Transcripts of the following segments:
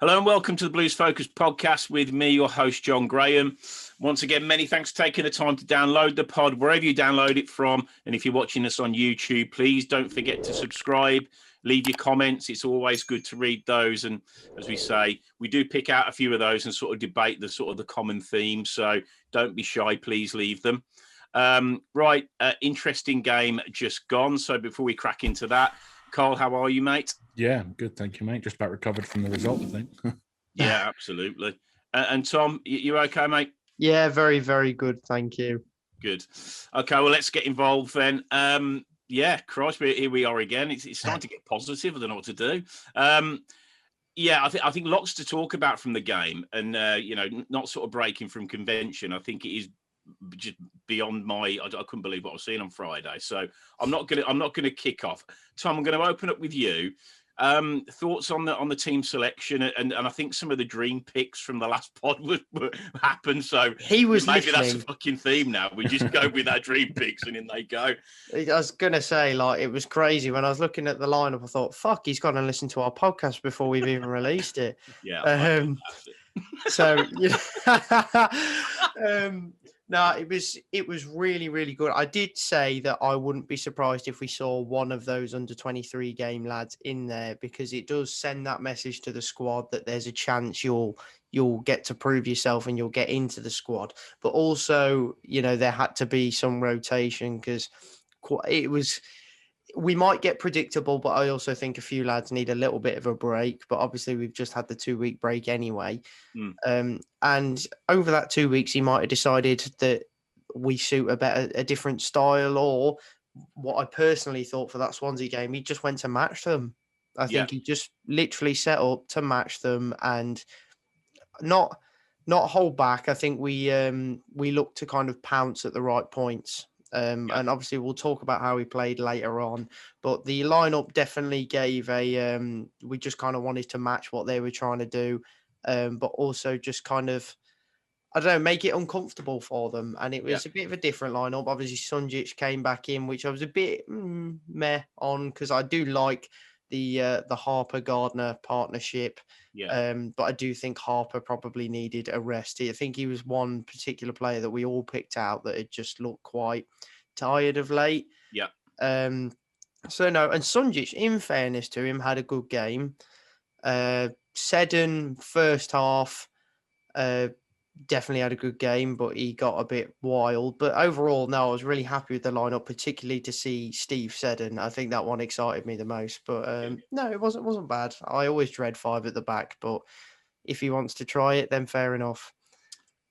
Hello and welcome to the Blues Focus podcast with me, your host, John Graham. Once again, many thanks for taking the time to download the pod, wherever you download it from. And if you're watching us on YouTube, please don't forget to subscribe, leave your comments. It's always good to read those. And as we say, we do pick out a few of those and sort of debate the common themes. So don't be shy, please leave them. Interesting game just gone. So before we crack into that, Carl, how are you, mate? Yeah, I'm good, thank you, mate. Just about recovered from the result, I think. Yeah, absolutely. And Tom, you okay, mate? Yeah, very, very good, thank you. Good. Okay, well, let's get involved then. Christ, here we are again. It's starting to get positive. I don't know what to do. I think lots to talk about from the game, and not sort of breaking from convention. I think it is just beyond I couldn't believe what I was seeing on Friday. So I'm not gonna kick off. Tom, I'm going to open up with you. Thoughts on the team selection, and I think some of the dream picks from the last pod would happen. So maybe that's a fucking theme now. We just go with our dream picks and in they go. I was gonna say, it was crazy when I was looking at the lineup. I thought, "Fuck, he's gone and listened to our podcast before we've even released it." Yeah. No, it was really, really good. I did say that I wouldn't be surprised if we saw one of those under 23 game lads in there, because it does send that message to the squad that there's a chance you'll get to prove yourself and you'll get into the squad. But also, there had to be some rotation, because we might get predictable, but I also think a few lads need a little bit of a break. But obviously, we've just had the 2-week break anyway. And over that 2 weeks, he might have decided that we suit a different style, or what I personally thought for that Swansea game, he just went to match them. I think he just literally set up to match them and not hold back. I think we looked to kind of pounce at the right points. And obviously we'll talk about how he played later on, but the lineup definitely gave we just kind of wanted to match what they were trying to do, but also just kind of, I don't know, make it uncomfortable for them. And it was a bit of a different lineup. Obviously Sunjic came back in, which I was a bit meh on, because I do like the Harper Gardner partnership. But I do think Harper probably needed a rest. I think he was one particular player that we all picked out that had just looked quite tired of late. And Sunjic, in fairness to him, had a good game. Seddon, first half, definitely had a good game, but he got a bit wild. But overall, no, I was really happy with the lineup, particularly to see Steve Seddon. I think that one excited me the most. But no, it wasn't bad. I always dread 5 at the back, but if he wants to try it, then fair enough.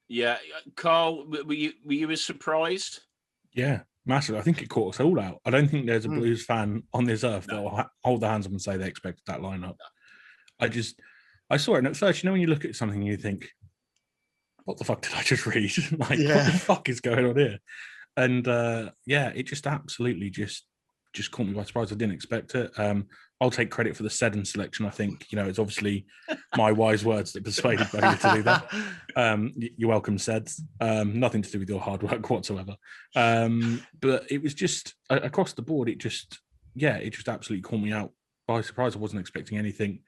Yeah, Carl, were you as surprised? Yeah, massive. I think it caught us all out. I don't think there's a Blues fan on this earth that will hold their hands up and say they expected that lineup. I saw it, and at first, when you look at something and you think, what the fuck did I just read? What the fuck is going on here? And it just absolutely just caught me by surprise. I didn't expect it. I'll take credit for the Seddon selection. I think, it's obviously my wise words that persuaded Bowley to do that. You're welcome, Seds. Nothing to do with your hard work whatsoever. But it was just across the board. It just absolutely caught me out by surprise. I wasn't expecting anything.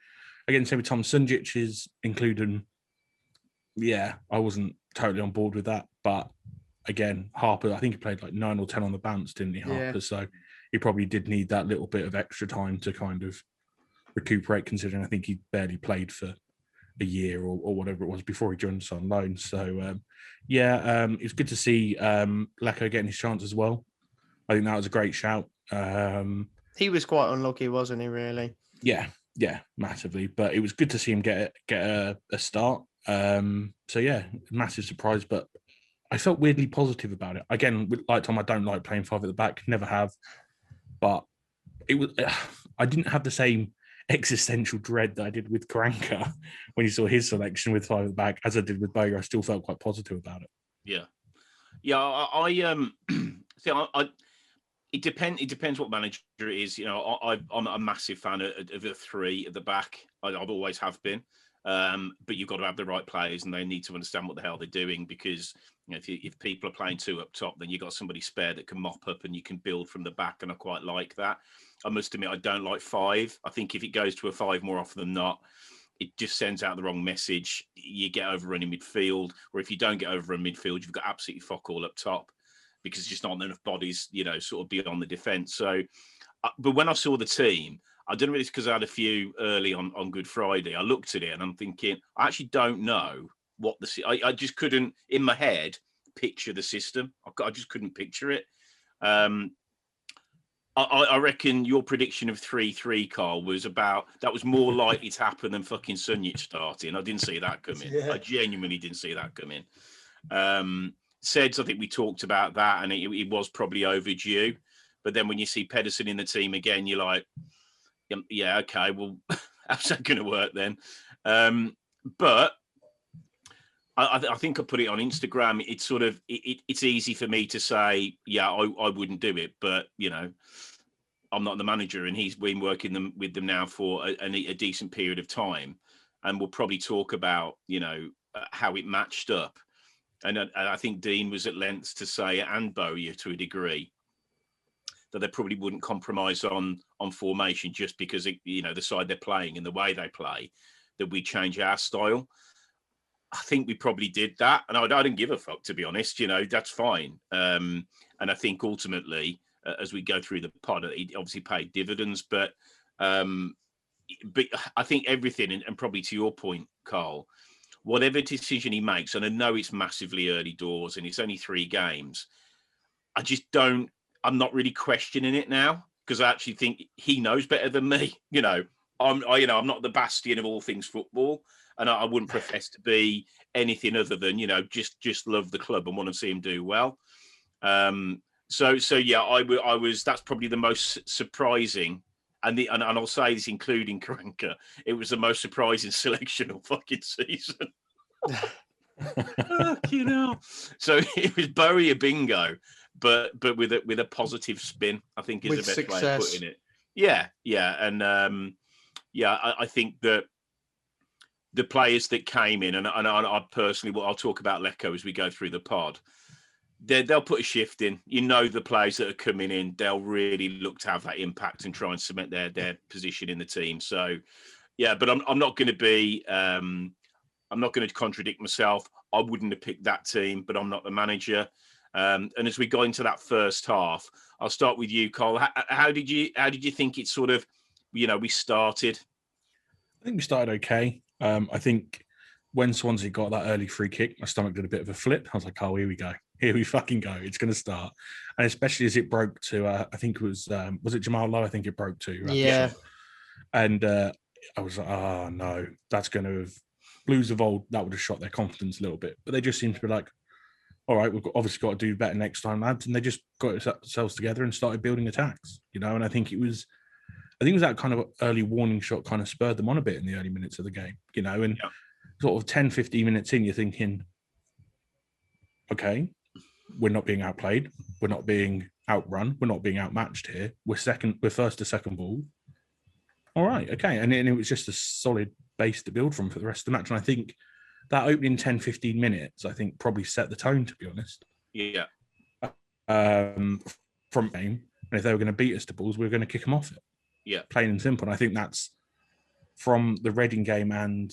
Again, same with Tom Sunjic is including. Yeah, I wasn't totally on board with that. But again, Harper, I think he played like 9 or 10 on the bounce, didn't he, Harper? Yeah. So he probably did need that little bit of extra time to kind of recuperate, considering I think he barely played for a year or whatever it was before he joined us on loan. So, it's good to see Lacko getting his chance as well. I think that was a great shout. He was quite unlucky, wasn't he, really? Yeah, massively. But it was good to see him get a start. Massive surprise, but I felt weirdly positive about it. Again, like Tom, I don't like playing 5 at the back, never have. But it was, I didn't have the same existential dread that I did with Karanka when you saw his selection with 5 at the back, as I did with Boga. I still felt quite positive about it. It depends what manager it is. I'm a massive fan of the 3 at the back. I've always have been. But you've got to have the right players, and they need to understand what the hell they're doing, because if people are playing 2 up top, then you've got somebody spare that can mop up and you can build from the back, and I quite like that. I must admit, I don't like 5. I think if it goes to a 5 more often than not, it just sends out the wrong message. You get overrun in midfield, or if you don't get overrun in midfield, you've got absolutely fuck all up top because there's just not enough bodies, sort of beyond the defence. So, but when I saw the team, I don't know if it's because I had a few early on Good Friday. I looked at it and I'm thinking, I actually don't know what I just couldn't, in my head, picture the system. I just couldn't picture it. I reckon your prediction of 3-3, Carl, that was more likely to happen than fucking Sunjic starting. I didn't see that coming. Yeah. I genuinely didn't see that coming. Seds, I think we talked about that, and it was probably overdue. But then when you see Pedersen in the team again, you're like, yeah, okay, well, how's that going to work then? But I think I put it on Instagram. It's sort of it's easy for me to say, yeah, I wouldn't do it, but I'm not the manager, and he's been working with them now for a decent period of time, and we'll probably talk about how it matched up. And I think Dean was at lengths to say, and Bowyer to a degree, that they probably wouldn't compromise on formation just because the side they're playing and the way they play, that we change our style. I think we probably did that, and I didn't give a fuck, to be honest. That's fine. And I think ultimately, as we go through the pod, it obviously paid dividends. But I think everything, and probably to your point, Carl, whatever decision he makes, and I know it's massively early doors and it's only 3 games, I'm not really questioning it now, because I actually think he knows better than me. I'm not the bastion of all things football, and I wouldn't profess to be anything other than just love the club and want to see him do well. So yeah, I was. That's probably the most surprising, and I'll say this including Karanka. It was the most surprising selection of fucking season. So it was Bowyer bingo, but with a positive spin, I think is the best way of putting it. Yeah, and I think that the players that came in, and I personally, I'll talk about Lecco as we go through the pod. They'll put a shift in. The players that are coming in, they'll really look to have that impact and try and cement their position in the team. So, yeah, but I'm not going to be. I'm not going to contradict myself. I wouldn't have picked that team, but I'm not the manager. And as we go into that first half, I'll start with you, Carl. How did you think it sort of, we started? I think we started okay. I think when Swansea got that early free kick, my stomach did a bit of a flip. I was like, oh, here we go. Here we fucking go. It's going to start. And especially as it broke to, I think it was it Jamal Lowe? I think it broke to. Yeah. And I was like, oh, no, that's going to have, Blues of old, that would have shot their confidence a little bit. But they just seemed to be like, all right, we've obviously got to do better next time, lads. And they just got themselves together and started building attacks, And I think it was that kind of early warning shot kind of spurred them on a bit in the early minutes of the game, and sort of 10, 15 minutes in, you're thinking, okay, we're not being outplayed. We're not being outrun. We're not being outmatched here. We're first to second ball. All right, okay. And it was just a solid base to build from for the rest of the match. And I think that opening 10, 15 minutes, I think probably set the tone, to be honest. Yeah. From game. And if they were going to beat us to balls, we were going to kick them off it. Yeah. Plain and simple. And I think that's from the Reading game and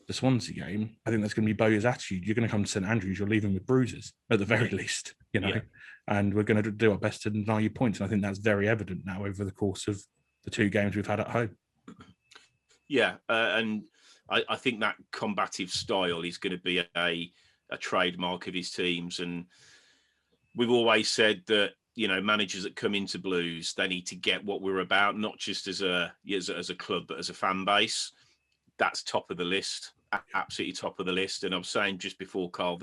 the Swansea game. I think that's going to be Bowyer's attitude. You're going to come to St Andrews, you're leaving with bruises at the very least, and we're going to do our best to deny you points. And I think that's very evident now over the course of the 2 games we've had at home. Yeah. And I think that combative style is going to be a trademark of his teams. And we've always said that, managers that come into Blues, they need to get what we're about, not just as a club, but as a fan base. That's top of the list, absolutely top of the list. And I was saying just before, Carl,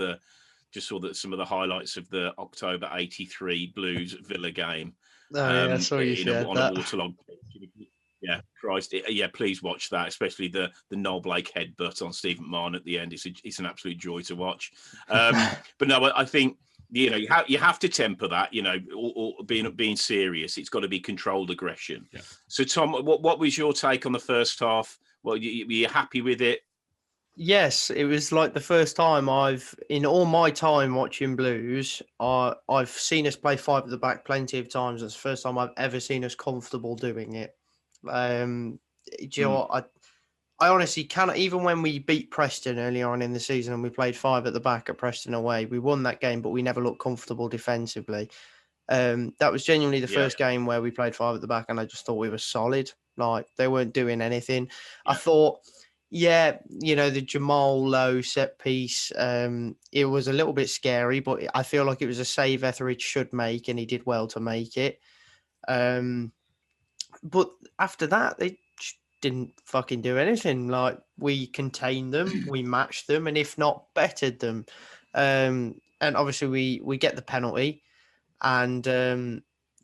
just saw that some of the highlights of the October '83 Blues Villa game. I saw you shared that. A waterlogged. Yeah, Christ. Yeah, please watch that, especially the Noel Blake headbutt on Steve McMahon at the end. It's an absolute joy to watch. But no, I think you have to temper that. Or being serious. It's got to be controlled aggression. Yeah. So, Tom, what was your take on the first half? Well, were you happy with it? Yes, it was like the first time in all my time watching Blues, I've seen us play 5 at the back plenty of times. It's the first time I've ever seen us comfortable doing it. Do you know what? I honestly cannot, even when we beat Preston earlier on in the season and we played 5 at the back at Preston away, we won that game, but we never looked comfortable defensively. That was genuinely the first game where we played 5 at the back, and I just thought we were solid. Like, they weren't doing anything. I thought, the Jamal Lowe set piece, it was a little bit scary, but I feel like it was a save Etheridge should make, and he did well to make it. But after that, they didn't fucking do anything. Like, we contained them, we matched them, and if not, bettered them. And obviously, we get the penalty. And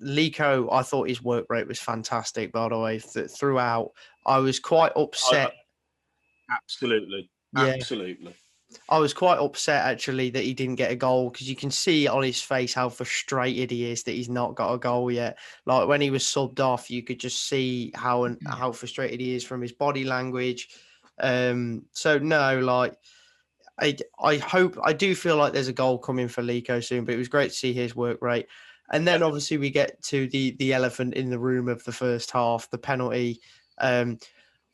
Lico, I thought his work rate was fantastic, by the way, throughout. I was quite upset. Absolutely. I was quite upset, actually, that he didn't get a goal, because you can see on his face how frustrated he is that he's not got a goal yet. Like, when he was subbed off, you could just see how frustrated he is from his body language. So, no, like, I do feel like there's a goal coming for Lico soon, but it was great to see his work rate. And then obviously we get to the elephant in the room of the first half, the penalty.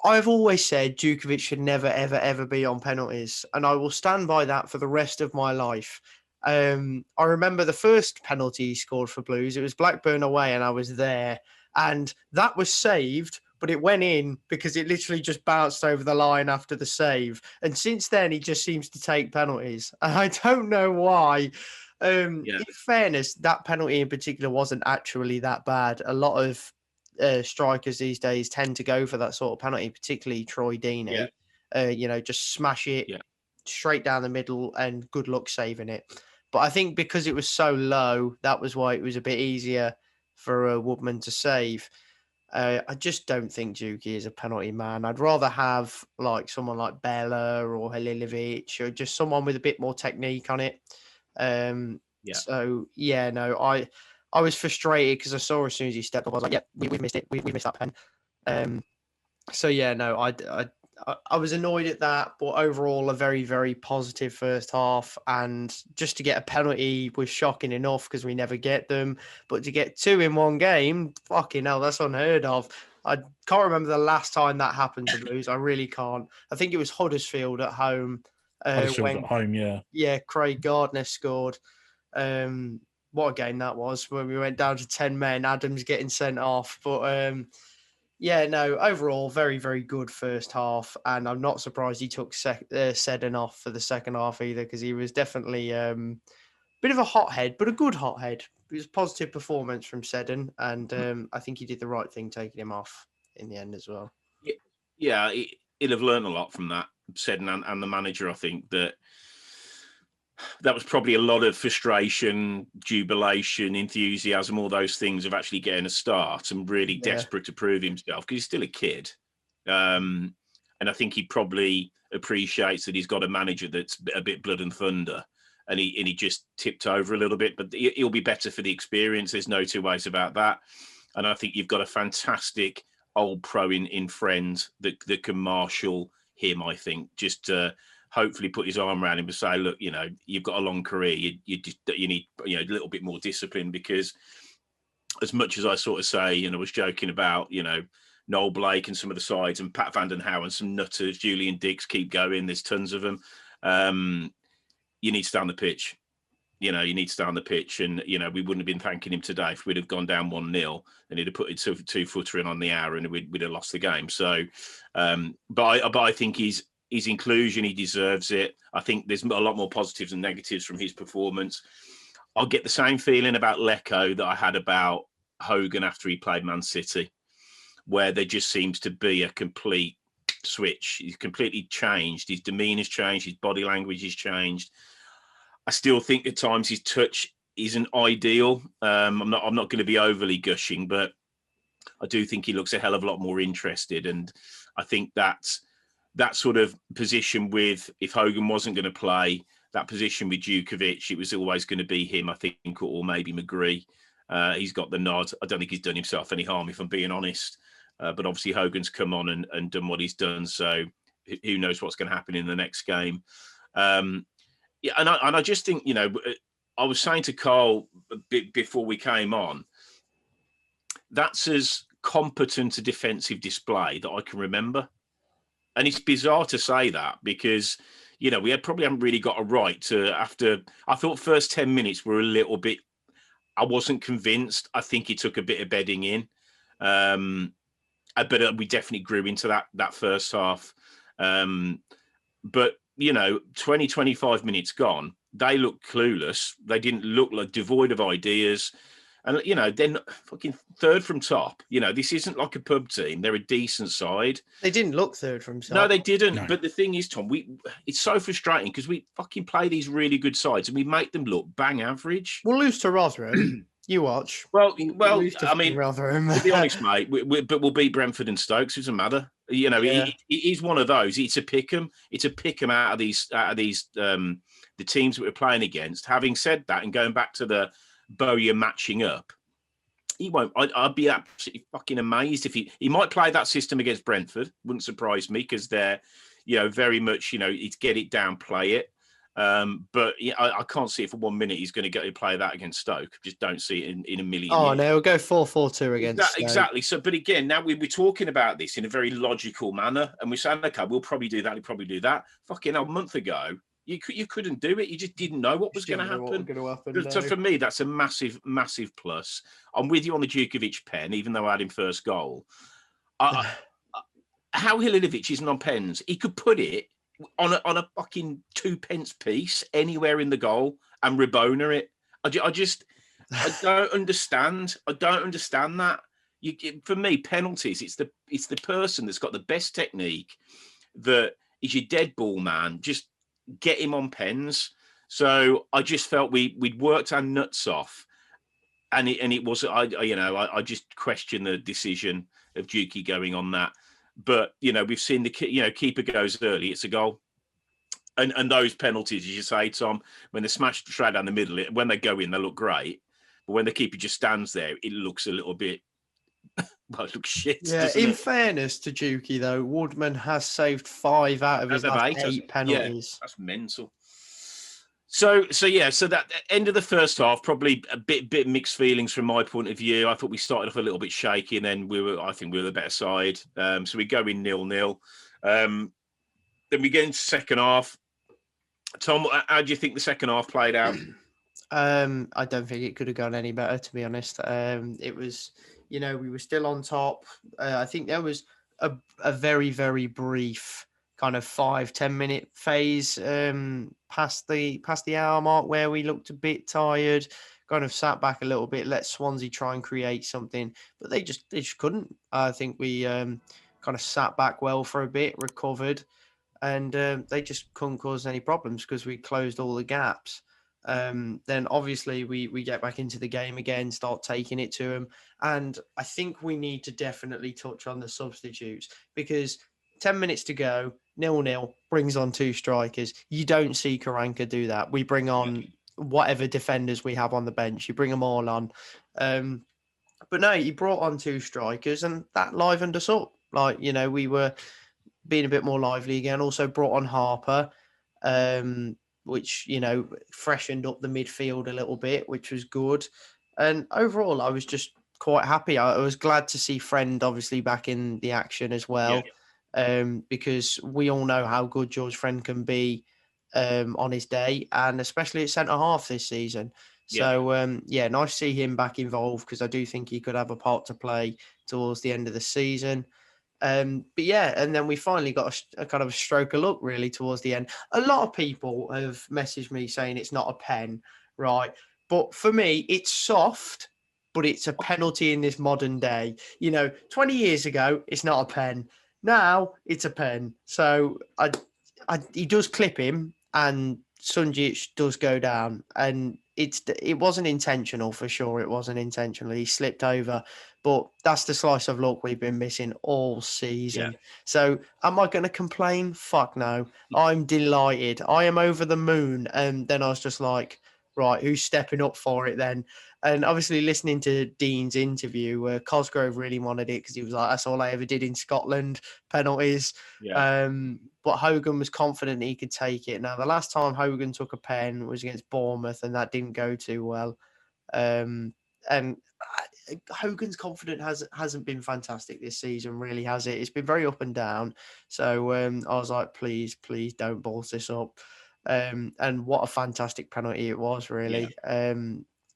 I've always said Djukovic should never, ever, ever be on penalties, and I will stand by that for the rest of my life. I remember the first penalty he scored for Blues. It was Blackburn away, and I was there, and that was saved, but it went in because it literally just bounced over the line after the save. And since then, he just seems to take penalties. And I don't know why. In fairness, that penalty in particular wasn't actually that bad. A lot of strikers these days tend to go for that sort of penalty, particularly Troy Deeney. Just smash it straight down the middle and good luck saving it. But I think because it was so low, that was why it was a bit easier for Woodman to save. I just don't think Djuki is a penalty man. I'd rather have like someone like Bella or Halilovic, or just someone with a bit more technique on it. I was frustrated because I saw as soon as he stepped up, I was like, we missed it. We missed that pen. I was annoyed at that, but overall a very, very positive first half. And just to get a penalty was shocking enough because we never get them. But to get 2 in one game, fucking hell, that's unheard of. I can't remember the last time that happened to Blues. I really can't. I think it was Huddersfield at home. Huddersfield at home, yeah. Yeah, Craig Gardner scored. What a game that was when we went down to 10 men, Adams getting sent off. But overall, very, very good first half. And I'm not surprised he took Seddon off for the second half either, because he was definitely a bit of a hothead, but a good hothead. It was a positive performance from Seddon. And I think he did the right thing taking him off in the end as well. Yeah, he'll have learned a lot from that, Seddon and the manager. I think that was probably a lot of frustration, jubilation, enthusiasm, all those things of actually getting a start and really desperate to prove himself because he's still a kid. And I think he probably appreciates that he's got a manager that's a bit blood and thunder, and he just tipped over a little bit, but he'll be better for the experience. There's no two ways about that. And I think you've got a fantastic old pro in Friend that can marshal him, I think, just to hopefully put his arm around him and say, look, you've got a long career. You need a little bit more discipline, because as much as I sort of say, I was joking about, Noel Blake and some of the sides and Pat Van den Houwen and some nutters, Julian Dix, keep going. There's tons of them. You need to stay on the pitch. You need to stay on the pitch. And, we wouldn't have been thanking him today if we'd have gone down 1-0 and he'd have put a two-footer in on the hour and we'd have lost the game. So, but I think his inclusion, he deserves it. I think there's a lot more positives than negatives from his performance. I'll get the same feeling about Lecco that I had about Hogan after he played Man City, where there just seems to be a complete switch. He's completely changed. His demeanor's changed. His body language has changed. I still think at times his touch isn't ideal. I'm not going to be overly gushing, but I do think he looks a hell of a lot more interested. And I think that sort of position with, if Hogan wasn't going to play, that position with Djukovic, it was always going to be him, I think, or maybe McGree. He's got the nod. I don't think he's done himself any harm, if I'm being honest. But obviously Hogan's come on and done what he's done. So who knows what's going to happen in the next game. And I just think, I was saying to Carl a bit before we came on, that's as competent a defensive display that I can remember. And it's bizarre to say that because, we probably haven't really got a right to I thought first 10 minutes were a little bit, I wasn't convinced. I think he took a bit of bedding in. But we definitely grew into that first half. But, 20, 25 minutes gone, they looked clueless. They didn't look like devoid of ideas. And, then fucking third from top. This isn't like a pub team. They're a decent side. They didn't look third from top. No, they didn't. No. But the thing is, Tom, it's so frustrating because we fucking play these really good sides and we make them look bang average. We'll lose to Rotherham. You watch. Well, I mean, Rotherham. To be honest, mate, but we'll beat Brentford and Stokes. It doesn't matter. It is one of those. It's a pick 'em. It's a pick 'em out of these the teams that we're playing against. Having said that, and going back to the Bowyer matching up, he won't. I'd be absolutely fucking amazed if he might play that system against Brentford. Wouldn't surprise me because they're, very much, it's get it down, play it. But I can't see it for 1 minute he's going to go play that against Stoke. Just don't see it in a million years. No, we'll go 4-4-2 against Stoke. Exactly. So, but again, now we're talking about this in a very logical manner, and we're saying, okay, we'll probably do that. We'll probably do that. Fucking a month ago, you couldn't do it. You just didn't know what was going to happen. So for me, that's a massive, massive plus. I'm with you on the Djukovic pen, even though I had him first goal. How Halilovic isn't on pens? He could put it on a fucking 2p piece anywhere in the goal and Rabona it. I don't understand. I don't understand that. For me, penalties, it's the person that's got the best technique, that is your dead ball man. Just get him on pens. So I just felt we'd worked our nuts off, and it was I just question the decision of Dukey going on that. But we've seen the keeper goes early, it's a goal, and those penalties, as you say, Tom, when they're smashed straight down the middle, when they go in, they look great. But when the keeper just stands there, it looks a little bit. Well, it looks shit. Yeah, in fairness to Dukey, though, Woodman has saved 5 out of his last 8 penalties. Yeah, that's mental. So that end of the first half, probably a bit mixed feelings from my point of view. I thought we started off a little bit shaky, and then I think we were the better side. So we go in 0-0. Then we get into second half. Tom, how do you think the second half played out? I don't think it could have gone any better, to be honest. It was, we were still on top. I think there was a very, very brief kind of 5-10 minute phase past the hour mark where we looked a bit tired, kind of sat back a little bit, let Swansea try and create something, but they just couldn't. I think we kind of sat back well for a bit, recovered, and they just couldn't cause any problems because we closed all the gaps. Then obviously we get back into the game again, start taking it to them. And I think we need to definitely touch on the substitutes, because 10 minutes to go, 0-0, brings on 2 strikers. You don't see Karanka do that. We bring on whatever defenders we have on the bench. You bring them all on. But no, he brought on 2 strikers, and that livened us up. We were being a bit more lively again. Also brought on Harper, which, freshened up the midfield a little bit, which was good. And overall, I was just quite happy. I was glad to see Friend obviously back in the action as well, because we all know how good George Friend can be on his day, and especially at centre-half this season. So, nice to see him back involved, because I do think he could have a part to play towards the end of the season. And then we finally got a kind of a stroke of luck really towards the end. A lot of people have messaged me saying it's not a pen, right? But for me, it's soft, but it's a penalty in this modern day. 20 years ago, it's not a pen. Now it's a pen. So he does clip him, and Sunjic does go down, and it wasn't intentional for sure. It wasn't intentional. He slipped over. But that's the slice of luck we've been missing all season. Yeah. So am I going to complain? Fuck no. I'm delighted. I am over the moon. And then I was just like, right, who's stepping up for it then? And obviously listening to Dean's interview, Cosgrove really wanted it because he was like, that's all I ever did in Scotland, penalties. Yeah. But Hogan was confident he could take it. Now, the last time Hogan took a pen was against Bournemouth, and that didn't go too well. And Hogan's confidence hasn't been fantastic this season, really, has it? It's been very up and down. So I was like, please don't balls this up. And what a fantastic penalty it was, really.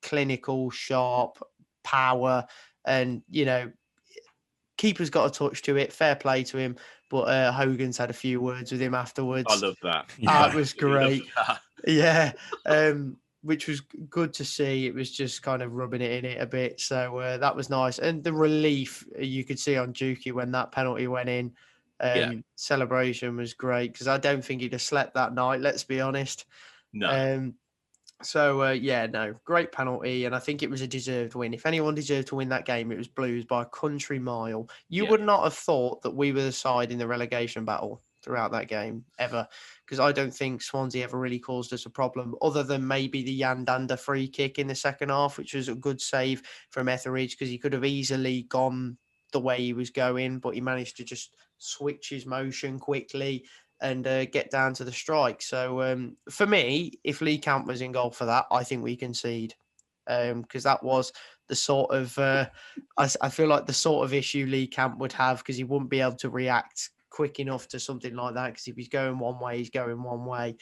Clinical, sharp, power, and keeper's got a touch to it. Fair play to him. But Hogan's had a few words with him afterwards. I love that. It was great. Yeah. Which was good to see. It was just kind of rubbing it in it a bit. So that was nice. And the relief you could see on Dukey when that penalty went in. Celebration was great because I don't think he'd have slept that night, let's be honest. No. Great penalty. And I think it was a deserved win. If anyone deserved to win that game, it was Blues by a country mile. You would not have thought that we were the side in the relegation battle throughout that game ever, because I don't think Swansea ever really caused us a problem other than maybe the Yandanda free kick in the second half, which was a good save from Etheridge because he could have easily gone the way he was going, but he managed to just switch his motion quickly and get down to the strike. So for me, if Lee Camp was in goal for that, I think we concede, because that was the sort of I feel like the sort of issue Lee Camp would have, because he wouldn't be able to react quick enough to something like that, because if he's going one way, he's going one way.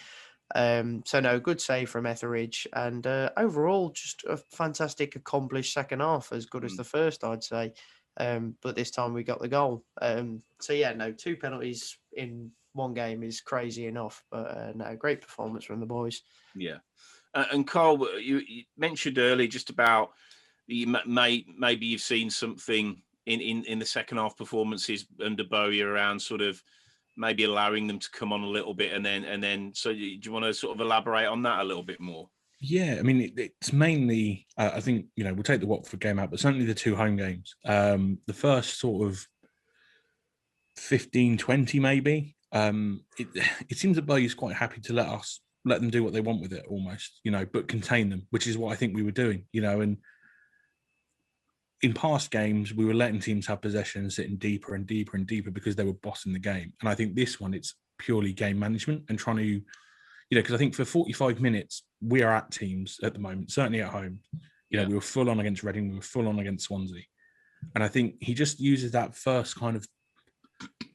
So no, good save from Etheridge, and overall just a fantastic accomplished second half, as good as the first, I'd say. But this time we got the goal. Two penalties in one game is crazy enough, but no, great performance from the boys. Yeah. And Carl, you mentioned earlier just about maybe you've seen something in the second half performances under Bowie around sort of maybe allowing them to come on a little bit, and then so do you want to sort of elaborate on that a little bit more? Yeah, I mean, it's mainly, I think, we'll take the Watford game out, but certainly the two home games. The first sort of 15, 20 maybe, it seems that Bowie's quite happy to let them do what they want with it almost, but contain them, which is what I think we were doing, and in past games, we were letting teams have possession, sitting deeper and deeper and deeper because they were bossing the game. And I think this one, it's purely game management and trying to, because I think for 45 minutes, we are at teams at the moment, certainly at home. We were full on against Reading, we were full on against Swansea. And I think he just uses that first kind of,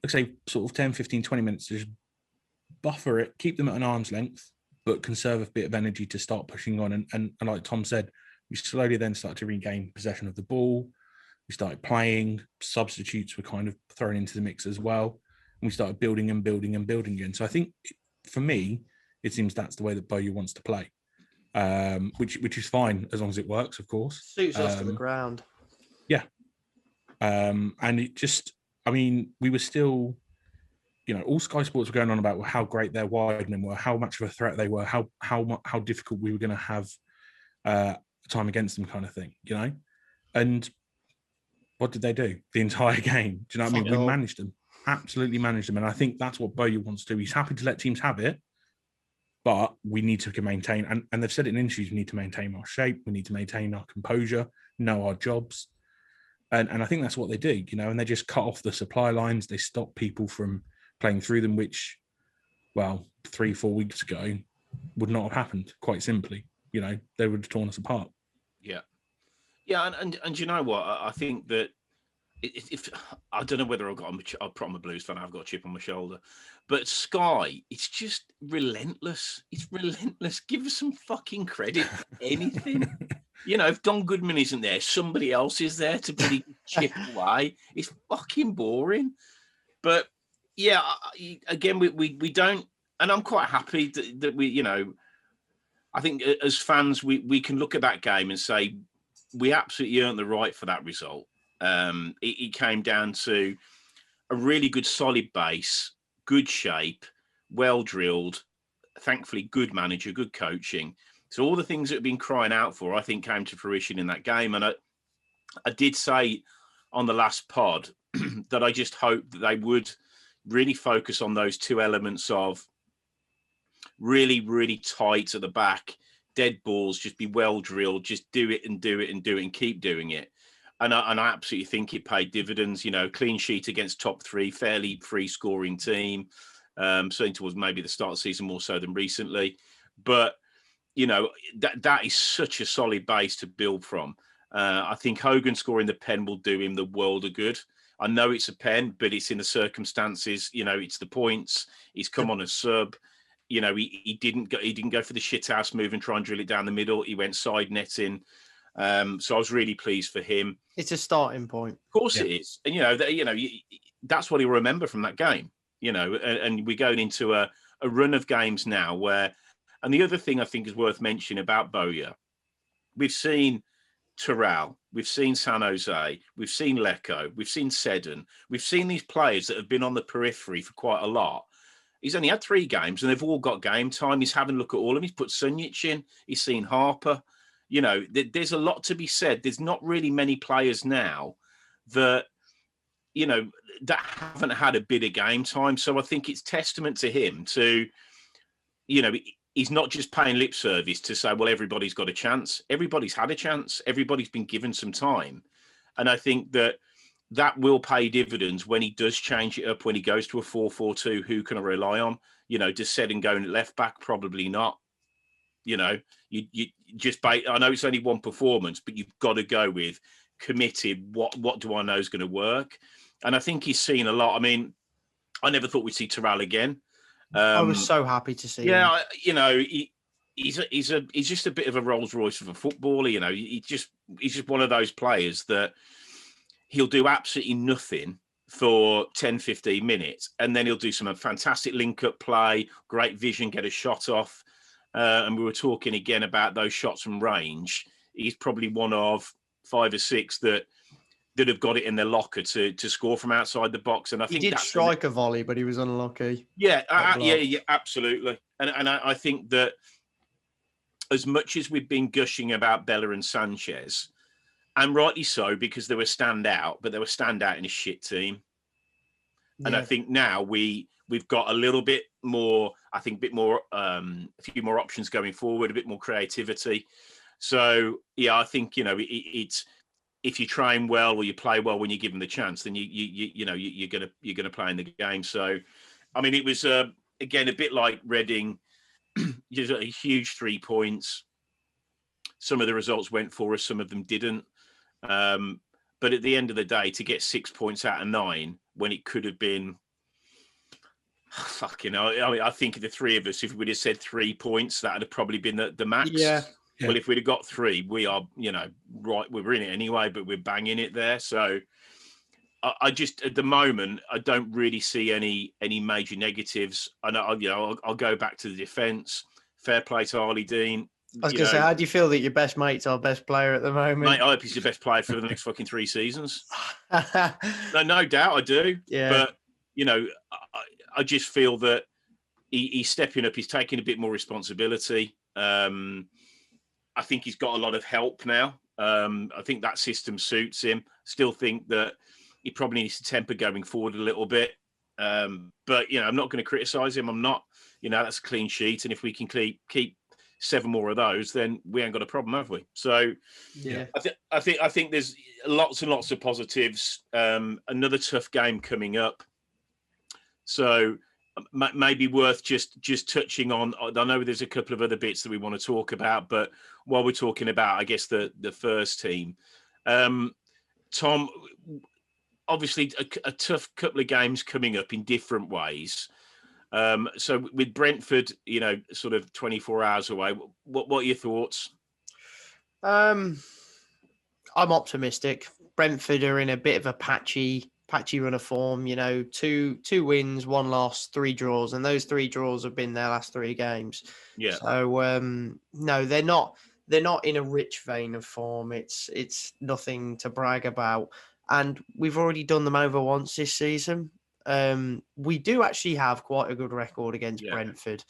let's say, sort of 10, 15, 20 minutes to just buffer it, keep them at an arm's length, but conserve a bit of energy to start pushing on. And like Tom said, we slowly then started to regain possession of the ball. We started playing. Substitutes were kind of thrown into the mix as well. And we started building and building and building again. So I think, for me, it seems that's the way that Bowyer wants to play, which is fine as long as it works, of course. Suits us to the ground. Yeah. And it just, we were still, all Sky Sports were going on about how great their widening were, how much of a threat they were, how difficult we were going to have time against them, kind of thing, And what did they do the entire game? Do you know what I mean? We managed them, absolutely managed them, and I think that's what Bowyer wants to do. He's happy to let teams have it, but we need to maintain, and they've said it in interviews, we need to maintain our shape, we need to maintain our composure, know our jobs, and I think that's what they do, and they just cut off the supply lines. They stop people from playing through them, which, 3-4 weeks ago would not have happened, quite simply. They would have torn us apart. Yeah, and you know what? I think that if I don't know whether I've put on the Blues fan, I've got a chip on my shoulder, but Sky, it's just relentless. It's relentless. Give us some fucking credit. Anything. If Don Goodman isn't there, somebody else is there to really chip away. It's fucking boring. But yeah, again, we don't, and I'm quite happy that we, I think as fans, we can look at that game and say, we absolutely earned the right for that result. It came down to a really good solid base, good shape, well drilled, thankfully good manager, good coaching. So all the things that have been crying out for, I think, came to fruition in that game. And I did say on the last pod that I just hope that they would really focus on those two elements of really, really tight at the back, dead balls, just be well drilled, just do it and do it and do it and keep doing it. And I absolutely think it paid dividends, clean sheet against top three, fairly free scoring team, certainly towards maybe the start of the season more so than recently. But, that is such a solid base to build from. I think Hogan scoring the pen will do him the world of good. I know it's a pen, but it's in the circumstances. It's the points. He's come on a sub. He didn't go for the shithouse move and try and drill it down the middle. He went side netting. So I was really pleased for him. It's a starting point. Of course it is. And, that's what he'll remember from that game, and we're going into a run of games now where, and the other thing I think is worth mentioning about Bowyer, we've seen Terrell, we've seen San Jose, we've seen Lecco, we've seen Seddon, we've seen these players that have been on the periphery for quite a lot. He's only had 3 games and they've all got game time. He's having a look at all of them. He's put Sunjic in. He's seen Harper. There's a lot to be said. There's not really many players now that, that haven't had a bit of game time. So I think it's testament to him to, he's not just paying lip service to say, well, everybody's got a chance. Everybody's had a chance. Everybody's been given some time. And I think that will pay dividends when he does change it up, when he goes to a 4-4-2. Who can I rely on? Does Seddon go left back? Probably not. You just I know it's only one performance, but you've got to go with committed. What do I know is going to work? And I think he's seen a lot. I mean, I never thought we'd see Terrell again. I was so happy to see him. Yeah, he's just a bit of a Rolls Royce of a footballer. He's just one of those players that he'll do absolutely nothing for 10, 15 minutes, and then he'll do some fantastic link-up play, great vision, get a shot off. And we were talking again about those shots from range. He's probably one of 5 or 6 that have got it in their locker to score from outside the box. And I think he did strike a volley, but he was unlucky. Yeah, absolutely. And I think that as much as we've been gushing about Bella and Sanchez, and rightly so, because they were standout, but they were standout in a shit team. And I think now we've got a little bit more, a few more options going forward, a bit more creativity. So, I think, it's, if you train well or you play well when you give them the chance, then you're gonna play in the game. So, I mean, it was again a bit like Reading, just a huge 3 points. Some of the results went for us, some of them didn't. But at the end of the day, to get 6 points out of 9 when it could have been, I think the 3 of us, if we would have said 3 points, that would have probably been the max. Yeah. Well, if we'd have got 3, we are, right, we're in it anyway, but we're banging it there. So I just, at the moment, I don't really see any major negatives. I know, I'll go back to the defence. Fair play to Harley Dean. I was going to say, how do you feel that your best mate's our best player at the moment? Mate, I hope he's the best player for the next fucking 3 seasons. No doubt I do. Yeah. But, I just feel that he's stepping up. He's taking a bit more responsibility. I think he's got a lot of help now. I think that system suits him. Still think that he probably needs to temper going forward a little bit. But, I'm not going to criticise him. I'm not. That's a clean sheet. And if we can keep 7 more of those, then we ain't got a problem, have we? So, yeah, I think there's lots and lots of positives. Another tough game coming up. So maybe worth just touching on. I know there's a couple of other bits that we want to talk about, but while we're talking about, I guess, the first team, Tom, obviously a tough couple of games coming up in different ways. So with Brentford, sort of 24 hours away, what are your thoughts? I'm optimistic. Brentford are in a bit of a patchy run of form. 2 wins, 1 loss, 3 draws, and those 3 draws have been their last 3 games. Yeah. So no, they're not in a rich vein of form. It's nothing to brag about, and we've already done them over once this season. We do actually have quite a good record against Brentford.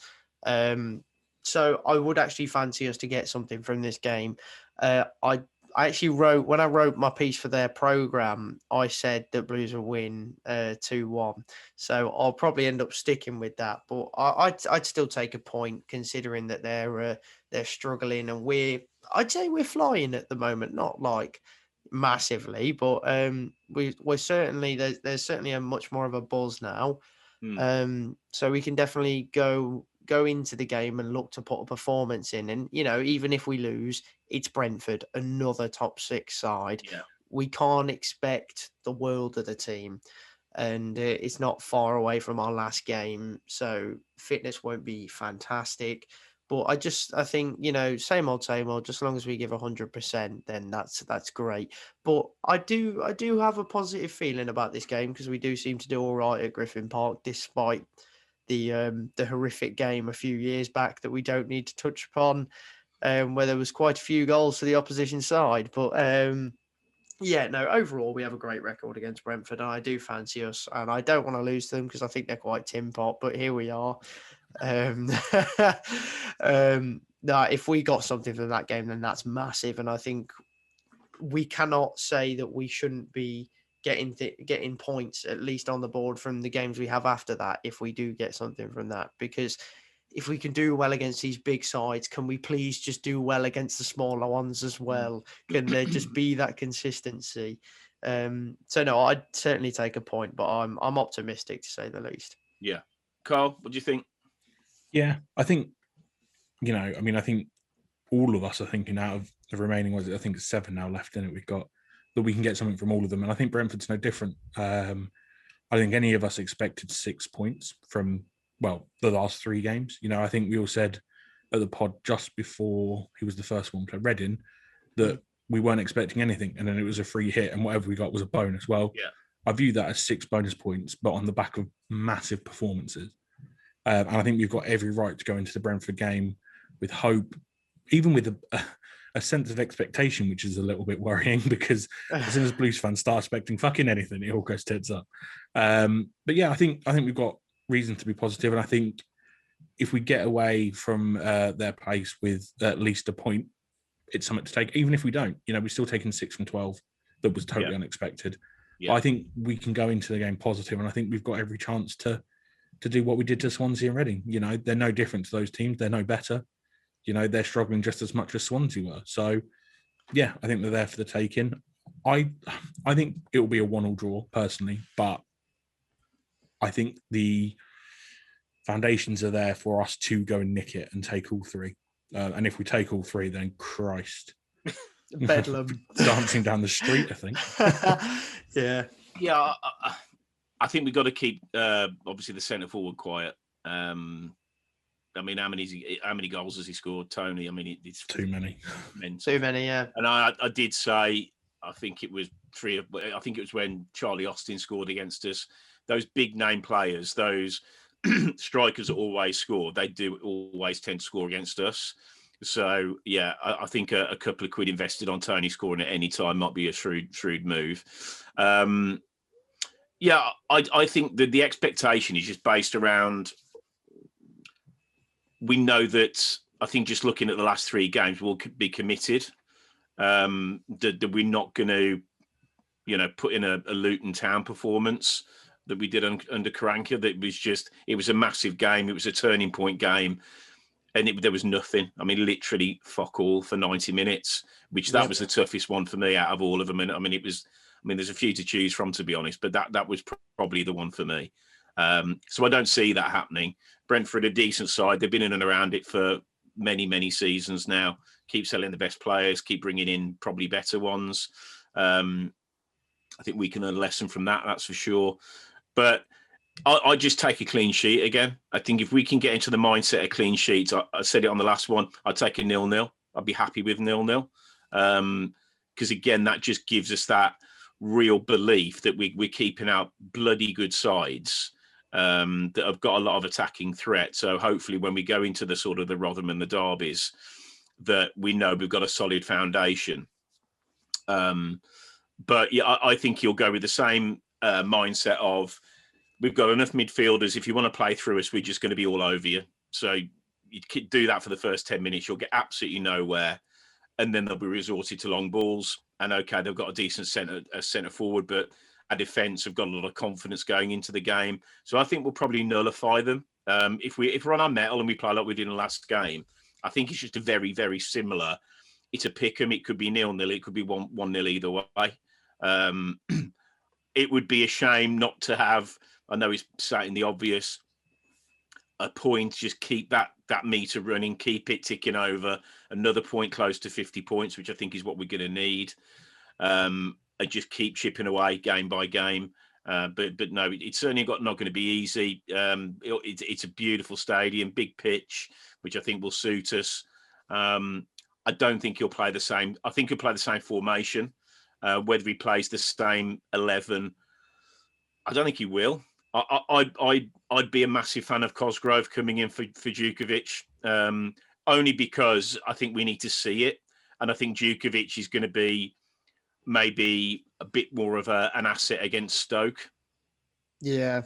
So I would actually fancy us to get something from this game. I actually when I wrote my piece for their programme, I said that Blues will win 2-1. So I'll probably end up sticking with that. But I'd still take a point, considering that they're struggling, and I'd say we're flying at the moment, not like massively, but we're certainly there's certainly a much more of a buzz now. So we can definitely go go into the game and look to put a performance in. And, even if we lose, it's Brentford, another top 6 side. Yeah. We can't expect the world of the team. And it's not far away from our last game. So fitness won't be fantastic. But I think, same old, just as long as we give 100%, then that's great. But I do have a positive feeling about this game because we do seem to do all right at Griffin Park, despite the horrific game a few years back that we don't need to touch upon, where there was quite a few goals for the opposition side. But overall we have a great record against Brentford, and I do fancy us, and I don't want to lose them because I think they're quite tin pot. But here we are. No, if we got something from that game, then that's massive, and I think we cannot say that we shouldn't be getting points at least on the board from the games we have after that if we do get something from that. Because if we can do well against these big sides, can we please just do well against the smaller ones as well? Can there just be that consistency? So no, I'd certainly take a point, but I'm optimistic to say the least. Yeah. Carl, what do you think? Yeah, I think, I think all of us are thinking out of the remaining ones, I think it's 7 now left in it we've got, that we can get something from all of them. And I think Brentford's no different. I think any of us expected 6 points from, the last 3 games. I think we all said at the pod just before he was the first one to play Reading that we weren't expecting anything. And then it was a free hit and whatever we got was a bonus. Well, yeah. I view that as 6 bonus points, but on the back of massive performances. And I think we've got every right to go into the Brentford game with hope, even with a sense of expectation, which is a little bit worrying because as soon as Blues fans start expecting fucking anything, it all goes tits up. But yeah, I think we've got reason to be positive, and I think if we get away from their place with at least a point, it's something to take. Even if we don't, we're still taking 6 from 12. That was totally unexpected. Yeah. But I think we can go into the game positive, and I think we've got every chance to do what we did to Swansea and Reading. They're no different to those teams. They're no better. They're struggling just as much as Swansea were. So, yeah, I think they're there for the taking. I think it will be a 1-1 draw, personally, but I think the foundations are there for us to go and nick it and take all 3. And if we take all 3, then Christ. Bedlam. Dancing down the street, I think. Yeah. Yeah, I think we've got to keep, obviously, the centre forward quiet. How many goals has he scored, Tony? It's too many. Too many, yeah. And I did say, I think it was when Charlie Austin scored against us. Those big name players, those strikers that always score, they do always tend to score against us. So, yeah, I think a couple of quid invested on Tony scoring at any time might be a shrewd move. Yeah, I think that the expectation is just based around, we know that, I think just looking at the last 3 games, we'll be committed. That we're not going to, put in a Luton Town performance that we did under Karanka. That it was a massive game. It was a turning point game. And there was nothing. Literally fuck all for 90 minutes, which that was the toughest one for me out of all of them. And there's a few to choose from, to be honest, but that was probably the one for me. So I don't see that happening. Brentford, a decent side. They've been in and around it for many, many seasons now. Keep selling the best players, keep bringing in probably better ones. I think we can learn a lesson from that, that's for sure. But I just take a clean sheet again. I think if we can get into the mindset of clean sheets, I said it on the last one, I'd take a 0-0. I'd be happy with 0-0. Because again, that just gives us that real belief that we're keeping out bloody good sides that have got a lot of attacking threat. So hopefully when we go into the sort of the Rotherham and the derbies, that we know we've got a solid foundation. But yeah, I think you'll go with the same mindset of, we've got enough midfielders. If you want to play through us, we're just going to be all over you. So you do that for the first 10 minutes. You'll get absolutely nowhere. And then they'll be resorted to long balls. And okay, they've got a decent centre forward, but our defence have got a lot of confidence going into the game. So I think we'll probably nullify them. If we're on our mettle and we play like we did in the last game, I think it's just a very, very similar. It's a pick 'em. It could be 0-0. It could be 1-0 either way. It would be a shame not to have, I know he's stating the obvious, a point, just keep that meter running, keep it ticking over. Another point close to 50 points, which I think is what we're going to need. And just keep chipping away game by game. But no, it's certainly not going to be easy. It's a beautiful stadium, big pitch, which I think will suit us. I don't think he'll play the same. I think he'll play the same formation. Whether he plays the same 11, I don't think he will. I'd be a massive fan of Cosgrove coming in for Djukovic, only because I think we need to see it, and I think Djukovic is going to be maybe a bit more of an asset against Stoke. Yeah.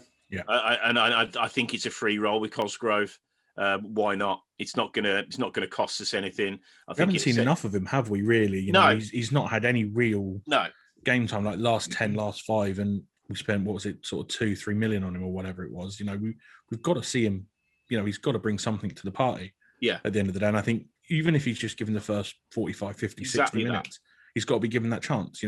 I think it's a free roll with Cosgrove. Why not? It's not gonna cost us anything. We haven't seen enough of him, have we? Really? He's not had any real game time. Like last 10, last 5, and we spent sort of 2-3 million on him or whatever it was. We've got to see him. He's got to bring something to the party. Yeah. At the end of the day, and I think even if he's just given the first 45, 50, 60 minutes, he's got to be given that chance.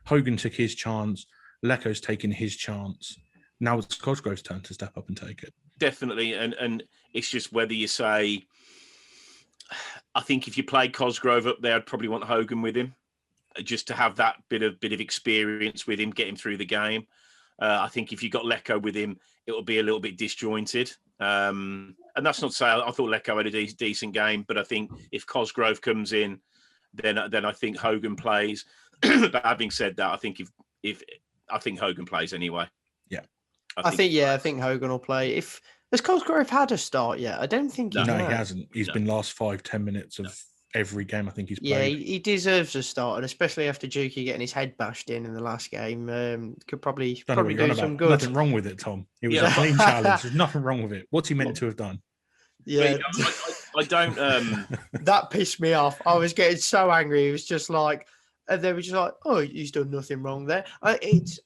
Hogan took his chance. Lecco's taken his chance. Now it's Cosgrove's turn to step up and take it. Definitely, and it's just whether you say. I think if you played Cosgrove up there, I'd probably want Hogan with him, just to have that bit of experience with him, get him through the game. I think if you got Lecco with him, it will be a little bit disjointed. And that's not to say I thought Lecco had a decent game, but I think if Cosgrove comes in, then I think Hogan plays. But having said that, I think I think Hogan plays anyway. Yeah, I think Hogan will play. Has Cosgrove had a start yet? I don't think he has. No, he hasn't. He's been last 5-10 minutes of every game I think he's played. Yeah, he deserves a start, and especially after Juki getting his head bashed in the last game, could probably do some good. Nothing wrong with it, Tom. It was a clean challenge. There's nothing wrong with it. What's he meant to have done? Yeah, I don't. That pissed me off. I was getting so angry. It was just like, and they were just like, "Oh, he's done nothing wrong there."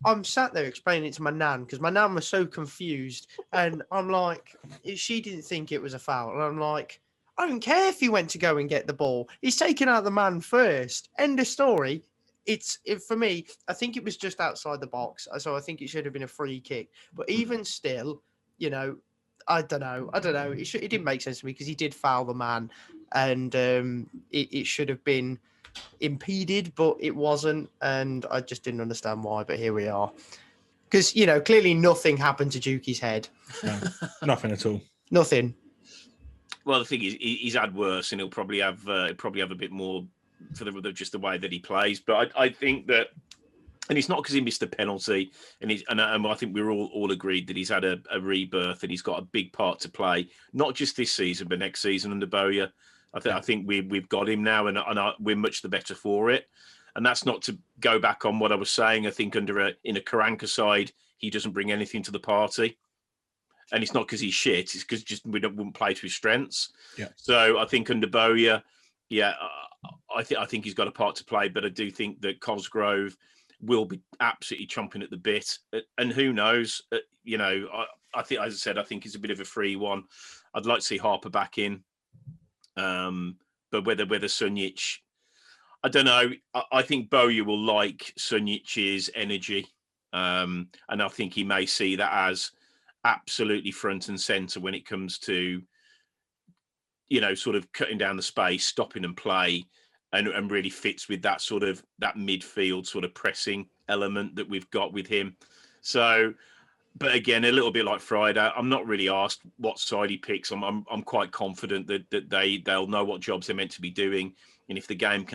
I'm sat there explaining it to my nan because my nan was so confused, and I'm like, she didn't think it was a foul, and I'm like, I don't care if he went to go and get the ball. He's taken out the man first. End of story. For me, I think it was just outside the box, so I think it should have been a free kick. But even still, I don't know. It didn't make sense to me because he did foul the man, and it should have been impeded, but it wasn't, and I just didn't understand why. But here we are, because clearly nothing happened to Juki's head. No, nothing at all. Nothing. Well, the thing is, he's had worse, and he'll probably have a bit more for just the way that he plays. But I think that, and it's not because he missed a penalty, and I think we're all agreed that he's had a rebirth, and he's got a big part to play, not just this season, but next season under Bowyer. I think we've got him now, and we're much the better for it. And that's not to go back on what I was saying. I think in a Karanka side, he doesn't bring anything to the party. And it's not because he's shit; it's because just wouldn't play to his strengths. Yeah. So I think under Bowyer, I think he's got a part to play. But I do think that Cosgrove will be absolutely chomping at the bit. And who knows? I think, as I said, I think it's a bit of a free one. I'd like to see Harper back in, but whether Sunjic, I don't know. I think Bowyer will like Sunjic's energy, and I think he may see that as absolutely front and center when it comes to, sort of cutting down the space, stopping and play, and really fits with that sort of that midfield sort of pressing element that we've got with him. So, but again, a little bit like Friday, I'm not really asked what side he picks. I'm quite confident that they'll know what jobs they're meant to be doing, and if the game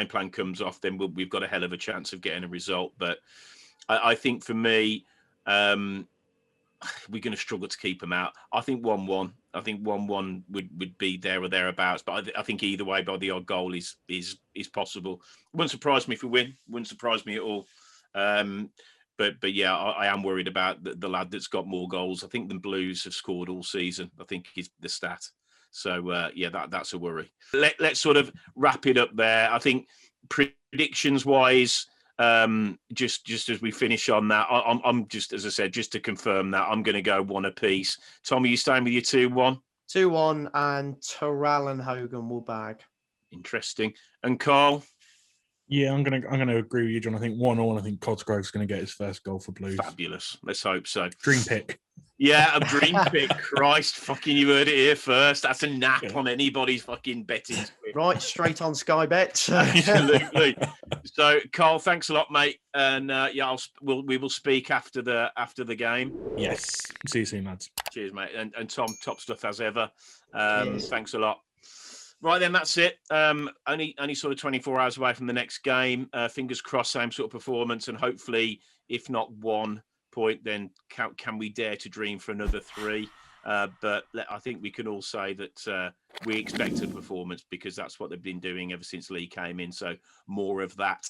plan comes off, then we've got a hell of a chance of getting a result. But I think for me, we're going to struggle to keep them out. I think 1-1. I think 1-1 would be there or thereabouts. But I think either way, by the odd goal is possible. Wouldn't surprise me if we win. Wouldn't surprise me at all. But yeah, I am worried about the lad that's got more goals. I think the Blues have scored all season. I think is the stat. So that's a worry. Let's sort of wrap it up there. I think predictions wise. Just as we finish on that, I'm just, as I said, just to confirm that, I'm going to go 1 apiece. Tom, are you staying with your 2-1? 2-1, and Terrell and Hogan will bag. Interesting. And Carl? Yeah, I'm gonna agree with you, John. I think 1-1. I think Cosgrove's going to get his first goal for Blues. Fabulous. Let's hope so. Dream pick. Yeah, a dream pick. Christ, fucking, you heard it here first. That's a nap on anybody's fucking betting. Right, straight on Sky Bet. Absolutely. So, Carl, thanks a lot, mate. And we will speak after the game. Yes. See you soon, lads. Cheers, mate. And Tom, top stuff as ever. Cheers. Thanks a lot. Right then, that's it. Only sort of 24 hours away from the next game. Fingers crossed, same sort of performance, and hopefully, if not 1 point, then can we dare to dream for another 3? But I think we can all say that we expect a performance because that's what they've been doing ever since Lee came in. So more of that.